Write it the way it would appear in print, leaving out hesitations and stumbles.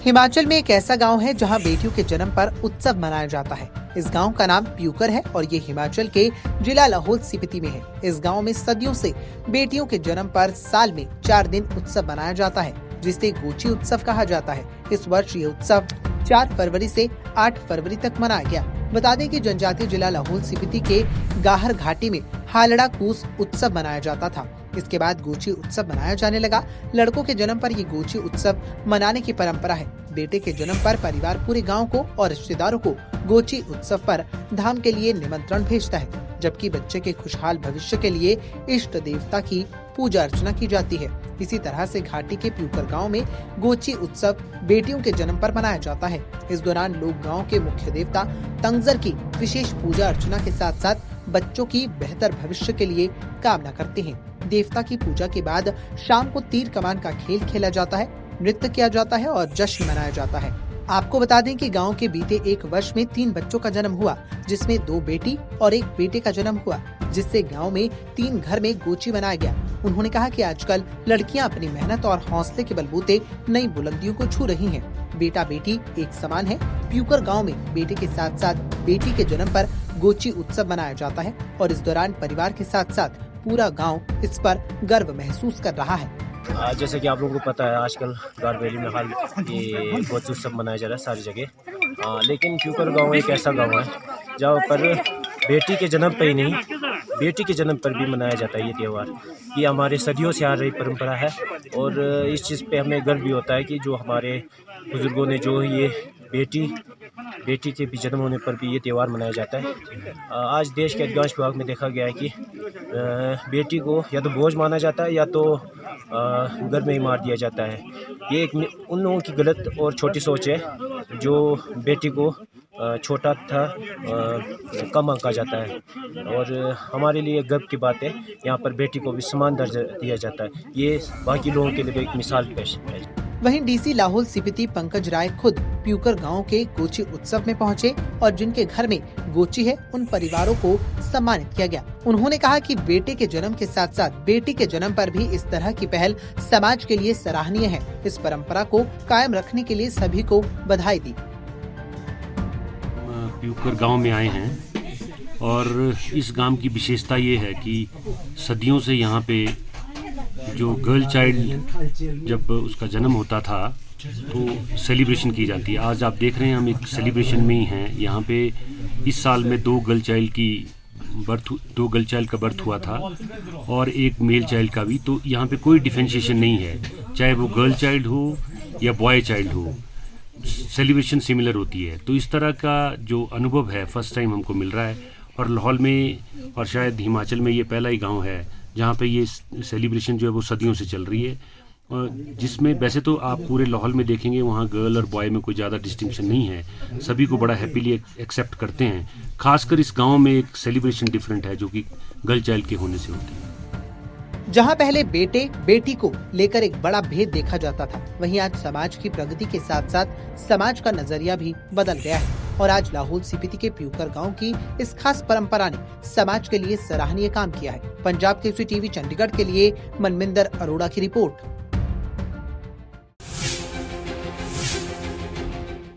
हिमाचल में एक ऐसा गांव है जहां बेटियों के जन्म पर उत्सव मनाया जाता है। इस गांव का नाम प्यूकर है और ये हिमाचल के जिला लाहौल स्पीति में है। इस गांव में सदियों से बेटियों के जन्म पर साल में 4 दिन उत्सव मनाया जाता है, जिसे गोची उत्सव कहा जाता है। इस वर्ष ये उत्सव 4 फरवरी से 8 फरवरी तक मनाया गया। बता दें कि जनजातीय जिला लाहौल स्पीति के गाहर घाटी में हालड़ा कूस उत्सव मनाया जाता था। इसके बाद गोची उत्सव मनाया जाने लगा। लड़कों के जन्म पर ये गोची उत्सव मनाने की परंपरा है। बेटे के जन्म पर परिवार पूरे गांव को और रिश्तेदारों को गोची उत्सव पर धाम के लिए निमंत्रण भेजता है, जबकि बच्चे के खुशहाल भविष्य के लिए इष्ट देवता की पूजा अर्चना की जाती है। इसी तरह से घाटी के प्यूकर गांव में गोची उत्सव बेटियों के जन्म पर मनाया जाता है। इस दौरान लोग गांव के मुख्य देवता तंगजर की विशेष पूजा अर्चना के साथ साथ बच्चों की बेहतर भविष्य के लिए कामना करते हैं। देवता की पूजा के बाद शाम को तीर कमान का खेल खेला जाता है, नृत्य किया जाता है और जश्न मनाया जाता है। आपको बता दें कि गांव के बीते 1 वर्ष में 3 बच्चों का जन्म हुआ, जिसमें 2 बेटी और 1 बेटे का जन्म हुआ, जिससे गांव में 3 घर में गोची बनाया गया। उन्होंने कहा कि आजकल लड़कियां अपनी मेहनत और हौसले के बलबूते नई बुलंदियों को छू रही हैं। बेटा बेटी एक समान है। प्यूकर गांव में बेटे के साथ साथ बेटी के जन्म पर गोची उत्सव मनाया जाता है और इस दौरान परिवार के साथ साथ पूरा गांव इस पर गर्व महसूस कर रहा है। जैसे कि आप लोगों को पता है, आजकल गार वैली में हाल ये गोची उत्सव मनाया जा रहा है सारी जगह। लेकिन प्यूकर गांव एक ऐसा गांव है जहाँ पर बेटी के जन्म पर ही नहीं, बेटी के जन्म पर भी मनाया जाता है ये त्यौहार। ये हमारे सदियों से आ रही परंपरा है और इस चीज़ पे हमें गर्व भी होता है कि जो हमारे बुजुर्गों ने जो ये बेटी के भी जन्म होने पर भी ये त्यौहार मनाया जाता है। आज देश के अधिकांश भाग में देखा गया है कि बेटी को या तो बोझ माना जाता है या तो घर में ही मार दिया जाता है। ये एक उन लोगों की गलत और छोटी सोच है जो बेटी को छोटा था कम आंका जाता है और हमारे लिए गर्व की बात है यहाँ पर बेटी को भी समान दर्जा दिया जाता है। ये बाकी लोगों के लिए एक मिसाल पेश है। वहीं डीसी लाहौल स्पीति पंकज राय खुद प्यूकर गांव के गोची उत्सव में पहुंचे और जिनके घर में गोची है उन परिवारों को सम्मानित किया गया। उन्होंने कहा कि बेटे के जन्म के साथ साथ बेटी के जन्म पर भी इस तरह की पहल समाज के लिए सराहनीय है। इस परंपरा को कायम रखने के लिए सभी को बधाई दी। प्यूकर गांव में आए हैं और इस गांव की विशेषता ये है कि सदियों से यहाँ पे जो गर्ल चाइल्ड जब उसका जन्म होता था तो सेलिब्रेशन की जाती है। आज आप देख रहे हैं हम एक सेलिब्रेशन में ही हैं। यहाँ पे इस साल में 2 गर्ल चाइल्ड का बर्थ हुआ था और 1 मेल चाइल्ड का भी। तो यहाँ पे कोई डिफरेंशिएशन नहीं है, चाहे वो गर्ल चाइल्ड हो या बॉय चाइल्ड हो, सेलिब्रेशन सिमिलर होती है। तो इस तरह का जो अनुभव है फर्स्ट टाइम हमको मिल रहा है और लाहौल में और शायद हिमाचल में ये पहला ही गांव है जहाँ पे ये सेलिब्रेशन जो है वो सदियों से चल रही है। और जिसमें वैसे तो आप पूरे लाहौल में देखेंगे वहाँ गर्ल और बॉय में कोई ज़्यादा डिस्टिंक्शन नहीं है, सभी को बड़ा हैप्पीली एक्सेप्ट करते हैं। खासकर इस गाँव में एक सेलिब्रेशन डिफरेंट है जो कि गर्ल चाइल्ड के होने से होती है। जहां पहले बेटे बेटी को लेकर एक बड़ा भेद देखा जाता था, वहीं आज समाज की प्रगति के साथ साथ समाज का नजरिया भी बदल गया है और आज लाहौल स्पीति के प्यूकर गांव की इस खास परंपरा ने समाज के लिए सराहनीय काम किया है। पंजाब केसरी टीवी चंडीगढ़ के लिए मनमिंदर अरोड़ा की रिपोर्ट।